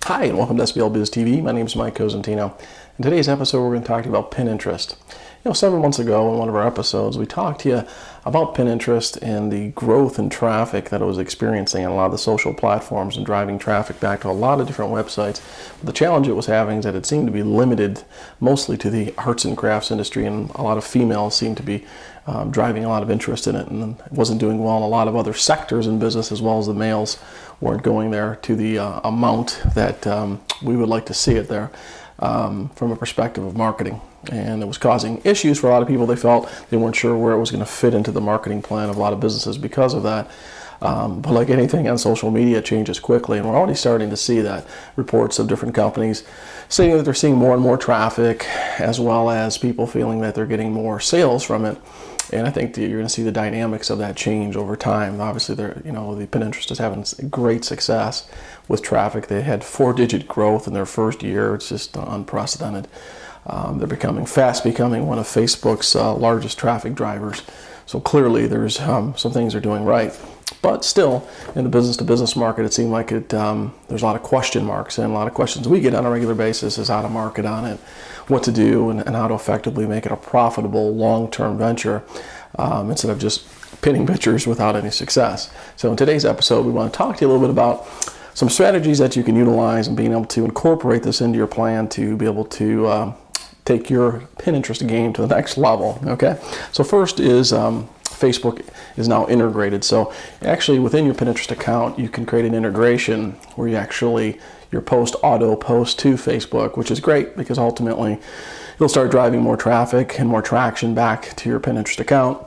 Hi, and welcome to SBL Biz TV. My name is Mike Cosentino. In today's episode, we're going to talk about Pinterest. Several months ago in one of our episodes, we talked to you about Pinterest and the growth in traffic that it was experiencing on a lot of the social platforms and driving traffic back to a lot of different websites. But the challenge it was having is that it seemed to be limited mostly to the arts and crafts industry, and a lot of females seemed to be driving a lot of interest in it, and it wasn't doing well in a lot of other sectors in business, as well as the males weren't going there to the amount that we would like to see it there from a perspective of marketing. And it was causing issues for a lot of people. They felt they weren't sure where it was going to fit into the marketing plan of a lot of businesses because of that. But like anything on social media, it changes quickly, and we're already starting to see that. Reports of different companies saying that they're seeing more and more traffic, as well as people feeling that they're getting more sales from it. And I think that you're going to see the dynamics of that change over time. Obviously, the Pinterest is having great success with traffic. They had 4-digit growth in their first year. It's just unprecedented. They're fast becoming one of Facebook's largest traffic drivers. So clearly, there's some things they're doing right. But still, in the business-to-business market, it seemed like there's a lot of question marks, and a lot of questions we get on a regular basis is how to market on it, what to do, and how to effectively make it a profitable long-term venture instead of just pinning pictures without any success. So in today's episode, we want to talk to you a little bit about some strategies that you can utilize and being able to incorporate this into your plan to be able to take your Pinterest game to the next level. Okay, so first is Facebook is now integrated. So actually within your Pinterest account, you can create an integration where your post auto post to Facebook, which is great because ultimately you'll start driving more traffic and more traction back to your Pinterest account.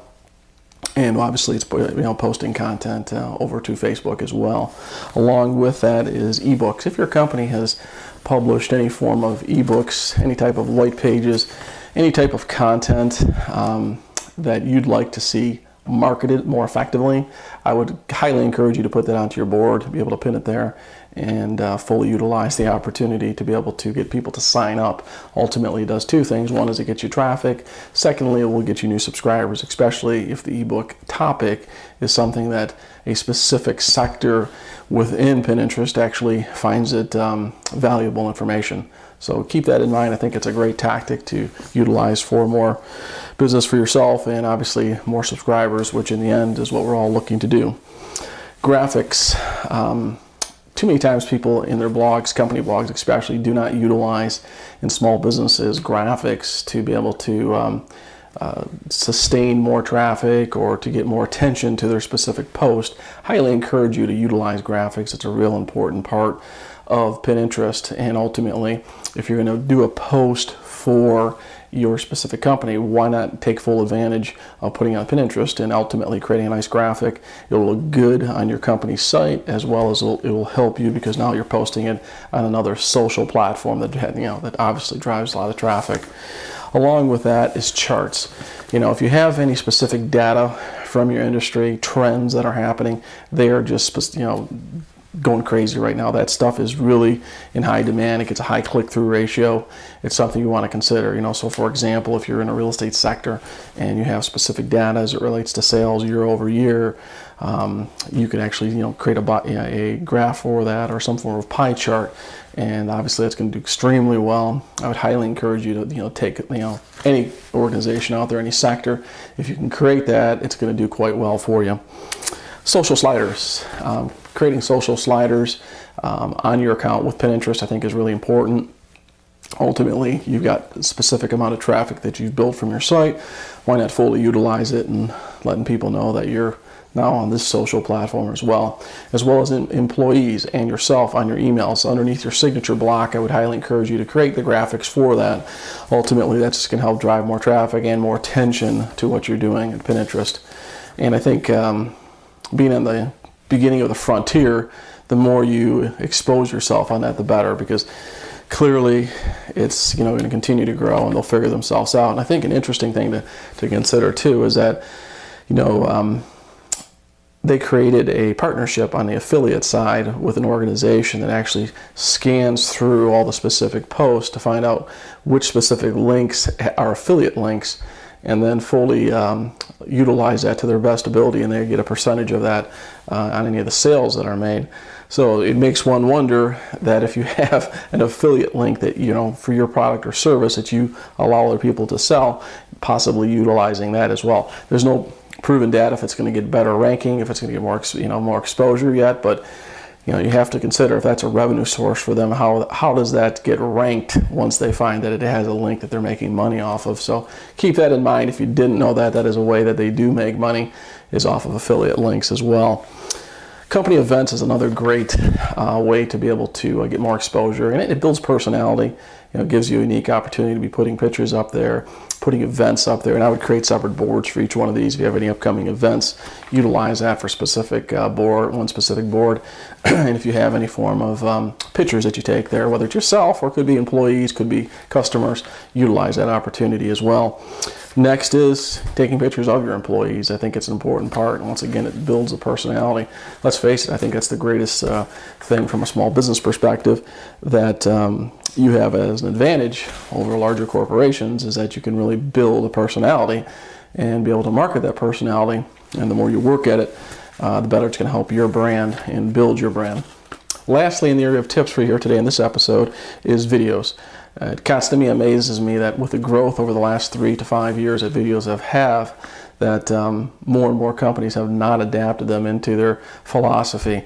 And obviously it's posting content over to Facebook as well. Along with that is ebooks. If your company has published any form of ebooks, any type of white pages, any type of content that you'd like to see marketed more effectively, I would highly encourage you to put that onto your board, be able to pin it there, and fully utilize the opportunity to be able to get people to sign up. Ultimately, it does two things. One is it gets you traffic. Secondly, it will get you new subscribers, especially if the ebook topic is something that a specific sector within Pinterest actually finds it valuable information. So keep that in mind. I think it's a great tactic to utilize for more business for yourself and obviously more subscribers, which in the end is what we're all looking to do. Graphics. Too many times people in their blogs, company blogs especially, do not utilize in small businesses graphics to be able to sustain more traffic or to get more attention to their specific post. Highly encourage you to utilize graphics. It's a real important part of Pinterest, and ultimately if you're going to do a post for your specific company, why not take full advantage of putting on Pinterest and ultimately creating a nice graphic? It'll look good on your company's site, as well as it will help you because now you're posting it on another social platform that obviously drives a lot of traffic. Along with that is charts. If you have any specific data from your industry, trends that are happening, they are just going crazy right now. That stuff is really in high demand. It gets a high click-through ratio. It's something you want to consider. So for example, if you're in a real estate sector and you have specific data as it relates to sales year over year, you can actually create a graph for that or some form of pie chart, and obviously that's going to do extremely well. I would highly encourage you to take any organization out there, any sector. If you can create that, it's going to do quite well for you. Social sliders. Creating social sliders on your account with Pinterest, I think, is really important. Ultimately, you've got a specific amount of traffic that you've built from your site. Why not fully utilize it and letting people know that you're now on this social platform as well as employees and yourself on your emails. Underneath your signature block, I would highly encourage you to create the graphics for that. Ultimately, that's just going to help drive more traffic and more attention to what you're doing at Pinterest. And I think being on the beginning of the frontier, the more you expose yourself on that, the better, because clearly it's going to continue to grow and they'll figure themselves out. And I think an interesting thing to consider too is that they created a partnership on the affiliate side with an organization that actually scans through all the specific posts to find out which specific links are affiliate links, and then fully utilize that to their best ability, and they get a percentage of that on any of the sales that are made. So it makes one wonder that if you have an affiliate link that, for your product or service that you allow other people to sell, possibly utilizing that as well. There's no proven data if it's going to get better ranking, if it's going to get more exposure yet, but you have to consider if that's a revenue source for them, how does that get ranked once they find that it has a link that they're making money off of. So keep that in mind. If you didn't know that, that is a way that they do make money, is off of affiliate links as well. Company events is another great way to be able to get more exposure, and it builds personality. It gives you a unique opportunity to be putting pictures up there, putting events up there, and I would create separate boards for each one of these. If you have any upcoming events, utilize that for specific one specific board. And if you have any form of pictures that you take there, whether it's yourself or it could be employees, could be customers, utilize that opportunity as well. Next is taking pictures of your employees. I think it's an important part, and once again, it builds a personality. Let's face it, I think that's the greatest thing from a small business perspective that you have as an advantage over larger corporations, is that you can really build a personality and be able to market that personality. And the more you work at it, the better it's going to help your brand and build your brand. Lastly, in the area of tips for you here today in this episode is videos. It constantly amazes me that with the growth over the last 3 to 5 years that videos have that more and more companies have not adapted them into their philosophy.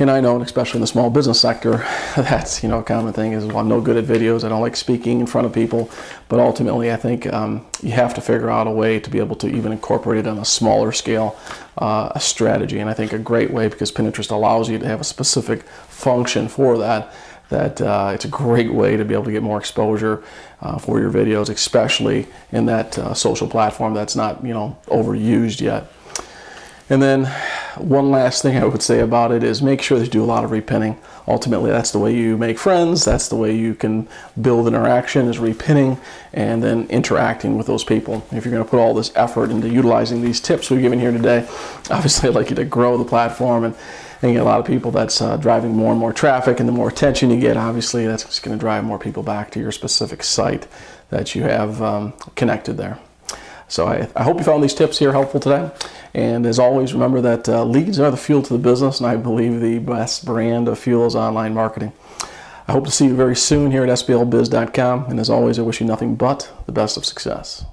And I know, especially in the small business sector, that's a common thing is, well, I'm no good at videos. I don't like speaking in front of people. But ultimately, I think you have to figure out a way to be able to even incorporate it on a smaller scale, a strategy. And I think a great way, because Pinterest allows you to have a specific function for that, it's a great way to be able to get more exposure for your videos, especially in that social platform that's not overused yet. And then one last thing I would say about it is make sure that you do a lot of repinning. Ultimately, that's the way you make friends. That's the way you can build interaction, is repinning and then interacting with those people. If you're going to put all this effort into utilizing these tips we've given here today, obviously I'd like you to grow the platform and get a lot of people. That's driving more and more traffic, and the more attention you get, obviously that's just going to drive more people back to your specific site that you have connected there. So I hope you found these tips here helpful today. And as always, remember that leads are the fuel to the business, and I believe the best brand of fuel is online marketing. I hope to see you very soon here at SBLBiz.com. And as always, I wish you nothing but the best of success.